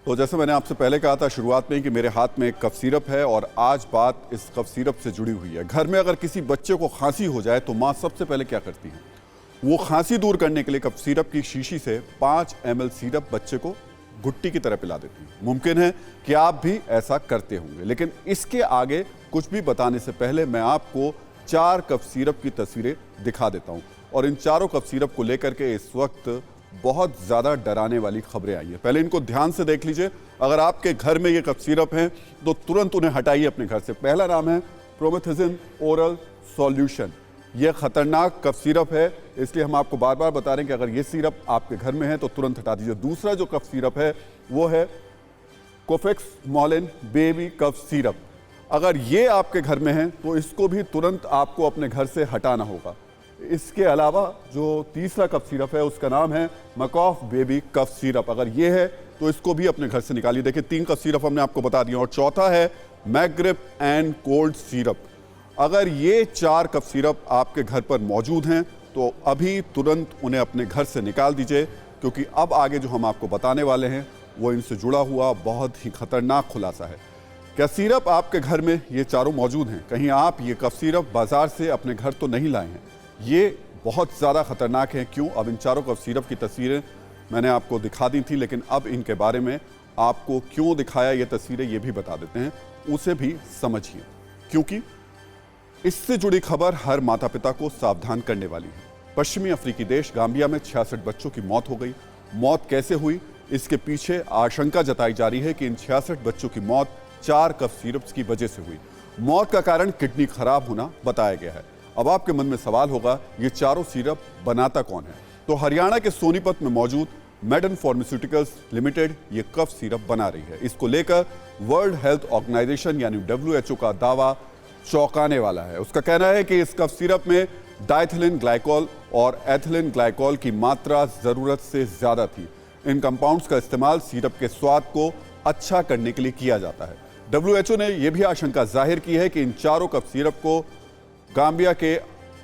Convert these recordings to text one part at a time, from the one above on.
तो जैसे मैंने आपसे पहले कहा था शुरुआत में कि मेरे हाथ में एक कफ सिरप है और आज बात इस कफ सिरप से जुड़ी हुई है। घर में अगर किसी बच्चे को खांसी हो जाए तो माँ सबसे पहले क्या करती है? वो खांसी दूर करने के लिए कफ सिरप की शीशी से 5 ml सिरप बच्चे को गुट्टी की तरह पिला देती है। मुमकिन है कि आप भी ऐसा करते होंगे, लेकिन इसके आगे कुछ भी बताने से पहले मैं आपको 4 कफ सिरप की तस्वीरें दिखा देता हूं। और इन चारों कफ सिरप को लेकर के इस वक्त बहुत ज़्यादा डराने वाली खबरें आई हैं। पहले इनको ध्यान से देख लीजिए। अगर आपके घर में ये कफ सिरप हैं तो तुरंत उन्हें हटाइए अपने घर से। पहला नाम है प्रोमेथाज़िन ओरल सॉल्यूशन। ये खतरनाक कफ सिरप है, इसलिए हम आपको बार बार बता रहे हैं कि अगर ये सिरप आपके घर में है तो तुरंत हटा दीजिए। दूसरा जो कफ सिरप है वो है कोफेक्समोलिन बेबी कफ सिरप। अगर ये आपके घर में है तो इसको भी तुरंत आपको अपने घर से हटाना होगा। इसके अलावा जो तीसरा कफ सिरप है उसका नाम है मकॉफ बेबी कफ सिरप। अगर ये है तो इसको भी अपने घर से निकालिए। देखिए 3 कफ सिरप हमने आपको बता दिया। और चौथा है मैग्रिप एंड कोल्ड सिरप। अगर ये 4 कफ सिरप आपके घर पर मौजूद हैं तो अभी तुरंत उन्हें अपने घर से निकाल दीजिए, क्योंकि अब आगे जो हम आपको बताने वाले हैं वो इनसे जुड़ा हुआ बहुत ही खतरनाक खुलासा है। क्या सिरप आपके घर में ये चारों मौजूद हैं? कहीं आप ये कफ सिरप बाजार से अपने घर तो नहीं लाए हैं? ये बहुत ज़्यादा खतरनाक है। क्यों? अब इन चारों कफ सिरप की तस्वीरें मैंने आपको दिखा दी थी, लेकिन अब इनके बारे में आपको क्यों दिखाया ये तस्वीरें ये भी बता देते हैं, उसे भी समझिए, क्योंकि इससे जुड़ी खबर हर माता पिता को सावधान करने वाली है। पश्चिमी अफ्रीकी देश गाम्बिया में 66 बच्चों की मौत हो गई। मौत कैसे हुई, इसके पीछे आशंका जताई जा रही है कि इन 66 बच्चों की मौत 4 कफ सिरप्स की वजह से हुई। मौत का कारण किडनी खराब होना बताया गया है। अब आपके मन में सवाल होगा, ये चारों सिरप बनाता कौन है? तो हरियाणा के सोनीपत में मौजूद मेडन फार्मास्यूटिकल्स लिमिटेड ये कफ सिरप बना रही है। इसको लेकर वर्ल्ड हेल्थ ऑर्गेनाइजेशन यानी WHO का दावा चौंकाने वाला है। उसका कहना है कि इस कफ सिरप में डाइथिलिन ग्लाइकॉल और एथिलीन ग्लाइकॉल की मात्रा जरूरत से ज्यादा थी। इन कंपाउंड्स का इस्तेमाल सिरप के स्वाद को अच्छा करने के लिए किया जाता है। WHO ने यह भी आशंका जाहिर की है कि इन चारों कफ सिरप को गाम्बिया के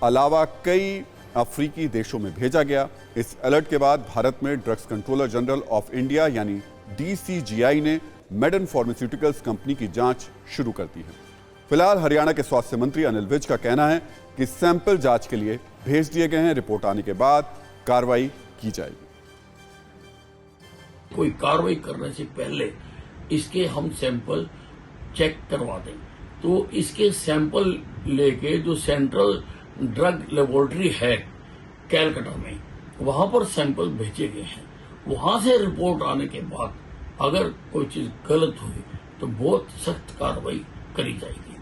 अलावा कई अफ्रीकी देशों में भेजा गया। इस अलर्ट के बाद भारत में drugs controller general of India यानी DCGI ने मेडन फार्मास्यूटिकल्स कंपनी की जांच शुरू कर दी है। फिलहाल हरियाणा के स्वास्थ्य मंत्री अनिल विज का कहना है कि सैंपल जांच के लिए भेज दिए गए हैं। रिपोर्ट आने के बाद कार्रवाई की जाएगी। कोई कार्रवाई करने से पहले इसके हम सैंपल चेक करवा दें, तो इसके सैंपल लेके जो सेंट्रल ड्रग लेबोरेटरी है कैलकाटा में, वहां पर सैंपल भेजे गए हैं। वहां से रिपोर्ट आने के बाद अगर कोई चीज गलत हुई तो बहुत सख्त कार्रवाई करी जाएगी।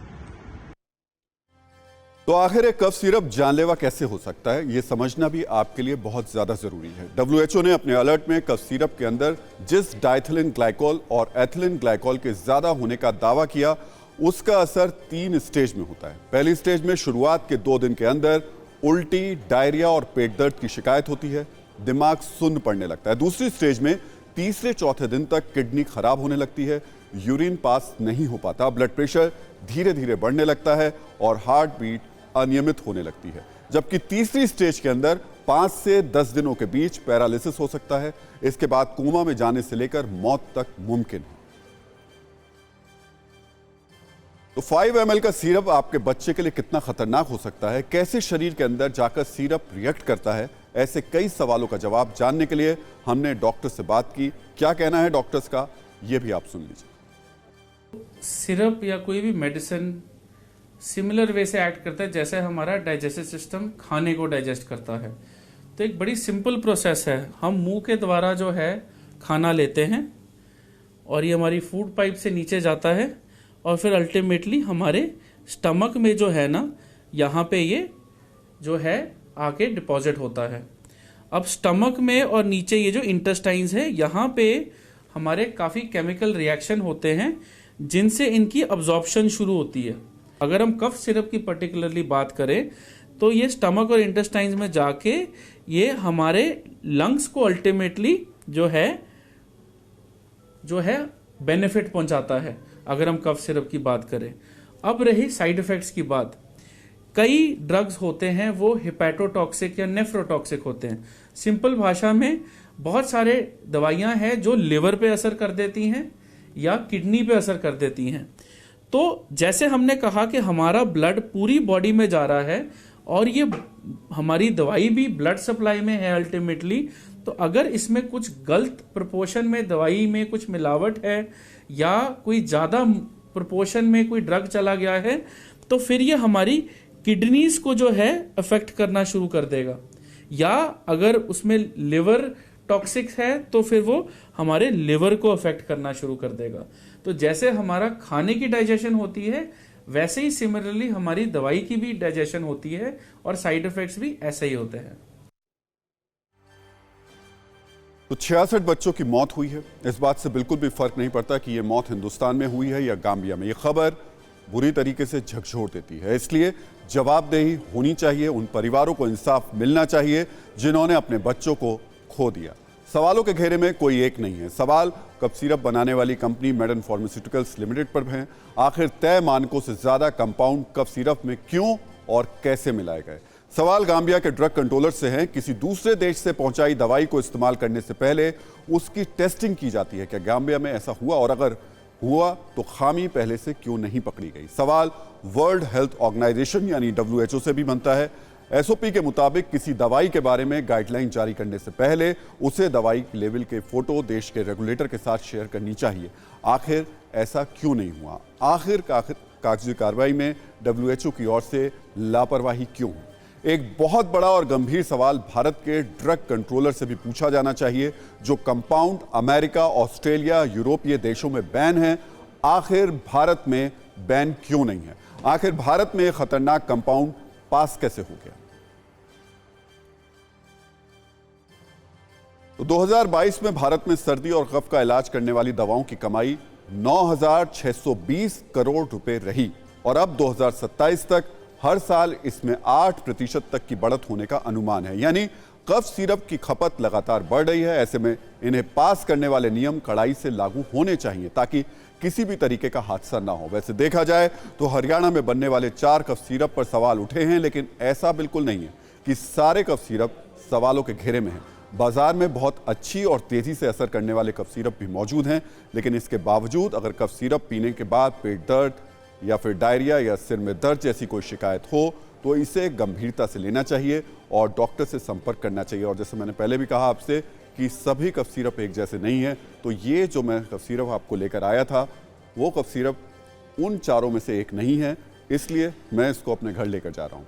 तो आखिर एक कफ सिरप जानलेवा कैसे हो सकता है, यह समझना भी आपके लिए बहुत ज्यादा जरूरी है। WHO ने अपने अलर्ट में कफ सिरप के अंदर जिस डाइथिलिन ग्लाइकॉल और एथिलीन ग्लाइकॉल के ज्यादा होने का दावा किया, उसका असर 3 स्टेज में होता है। पहली स्टेज में शुरुआत के 2 दिन के अंदर उल्टी, डायरिया और पेट दर्द की शिकायत होती है। दिमाग सुन्न पड़ने लगता है। दूसरी स्टेज में तीसरे चौथे दिन तक किडनी खराब होने लगती है, यूरिन पास नहीं हो पाता, ब्लड प्रेशर धीरे धीरे बढ़ने लगता है और हार्ट बीट अनियमित होने लगती है। जबकि तीसरी स्टेज के अंदर 5 से 10 दिनों के बीच पैरालिसिस हो सकता है। इसके बाद कोमा में जाने से लेकर मौत तक मुमकिन है। तो 5 ml का सिरप आपके बच्चे के लिए कितना खतरनाक हो सकता है, कैसे शरीर के अंदर जाकर सिरप रिएक्ट करता है, ऐसे कई सवालों का जवाब जानने के लिए हमने डॉक्टर से बात की। क्या कहना है डॉक्टर्स का, यह भी आप सुन लीजिए। सिरप या कोई भी मेडिसिन सिमिलर वे से एक्ट करता है जैसे हमारा डाइजेस्टिव सिस्टम खाने को डाइजेस्ट करता है। तो एक बड़ी सिंपल प्रोसेस है। हम मुंह के द्वारा जो है खाना लेते हैं और ये हमारी फूड पाइप से नीचे जाता है और फिर अल्टीमेटली हमारे स्टमक में जो है ना, यहाँ पे ये जो है आके डिपॉजिट होता है। अब स्टमक में और नीचे ये जो इंटेस्टाइन्स है, यहाँ पे हमारे काफ़ी केमिकल रिएक्शन होते हैं जिनसे इनकी अब्जॉर्प्शन शुरू होती है। अगर हम कफ सिरप की पर्टिकुलरली बात करें तो ये स्टमक और इंटेस्टाइन्स में जाके ये हमारे लंग्स को अल्टीमेटली जो है बेनिफिट पहुंचाता है, अगर हम कफ सिरप की बात करें। अब रही साइड इफेक्ट्स की बात। कई ड्रग्स होते हैं वो हिपैटोटॉक्सिक या नेफ्रोटॉक्सिक होते हैं। सिंपल भाषा में बहुत सारे दवाइयां हैं जो लिवर पे असर कर देती हैं या किडनी पे असर कर देती हैं। तो जैसे हमने कहा कि हमारा ब्लड पूरी बॉडी में जा रहा है और ये हमारी दवाई भी ब्लड सप्लाई में है अल्टीमेटली, तो अगर इसमें कुछ गलत प्रोपोर्शन में दवाई में कुछ मिलावट है या कोई ज़्यादा प्रोपोर्शन में कोई ड्रग चला गया है, तो फिर ये हमारी किडनीज को जो है अफेक्ट करना शुरू कर देगा। या अगर उसमें लिवर टॉक्सिक है तो फिर वो हमारे लिवर को अफेक्ट करना शुरू कर देगा। तो जैसे हमारा खाने की डाइजेशन होती है, वैसे ही सिमिलरली हमारी दवाई की भी डाइजेशन होती है और साइड इफेक्ट्स भी ऐसे ही होते हैं। तो 66 बच्चों की मौत हुई है। इस बात से बिल्कुल भी फर्क नहीं पड़ता कि ये मौत हिंदुस्तान में हुई है या गाम्बिया में। ये खबर बुरी तरीके से झकझोर देती है। इसलिए जवाबदेही होनी चाहिए, उन परिवारों को इंसाफ मिलना चाहिए जिन्होंने अपने बच्चों को खो दिया। सवालों के घेरे में कोई एक नहीं है। सवाल कफ सिरप बनाने वाली कंपनी मेडन फार्मास्यूटिकल्स लिमिटेड पर हैं। आखिर तय मानकों से ज्यादा कंपाउंड कफ सिरप में क्यों और कैसे मिलाए गए? सवाल गाम्बिया के ड्रग कंट्रोलर से है। किसी दूसरे देश से पहुंचाई दवाई को इस्तेमाल करने से पहले उसकी टेस्टिंग की जाती है। क्या गाम्बिया में ऐसा हुआ, और अगर हुआ तो खामी पहले से क्यों नहीं पकड़ी गई? सवाल वर्ल्ड हेल्थ ऑर्गेनाइजेशन यानी WHO से भी बनता है। SOP के मुताबिक किसी दवाई के बारे में गाइडलाइन जारी करने से पहले उसे दवाई लेवल के फोटो देश के रेगुलेटर के साथ शेयर करनी चाहिए। आखिर ऐसा क्यों नहीं हुआ? आखिर कागजी कार्रवाई में WHO की ओर से लापरवाही क्यों? एक बहुत बड़ा और गंभीर सवाल भारत के ड्रग कंट्रोलर से भी पूछा जाना चाहिए, जो कंपाउंड अमेरिका, ऑस्ट्रेलिया, यूरोपीय देशों में बैन है। आखिर भारत में बैन क्यों नहीं है? आखिर भारत में खतरनाक कंपाउंड पास कैसे हो गया? तो 2022 में भारत में सर्दी और कफ का इलाज करने वाली दवाओं की कमाई 9,620 करोड़ रुपए रही और अब 2027 तक हर साल इसमें 8% तक की बढ़त होने का अनुमान है। यानी कफ सिरप की खपत लगातार बढ़ रही है। ऐसे में इन्हें पास करने वाले नियम कड़ाई से लागू होने चाहिए ताकि किसी भी तरीके का हादसा ना हो। वैसे देखा जाए तो हरियाणा में बनने वाले 4 कफ सिरप पर सवाल उठे हैं, लेकिन ऐसा बिल्कुल नहीं है कि सारे कफ सिरप सवालों के घेरे में हैं। बाजार में बहुत अच्छी और तेजी से असर करने वाले कफ सिरप भी मौजूद हैं, लेकिन इसके बावजूद अगर कफ सिरप पीने के बाद पेट दर्द या फिर डायरिया या सिर में दर्द जैसी कोई शिकायत हो तो इसे गंभीरता से लेना चाहिए और डॉक्टर से संपर्क करना चाहिए। और जैसे मैंने पहले भी कहा आपसे कि सभी कफ सिरप एक जैसे नहीं है, तो ये जो मैं कफ सिरप आपको लेकर आया था वो कफ सिरप उन चारों में से एक नहीं है, इसलिए मैं इसको अपने घर लेकर जा रहा हूँ।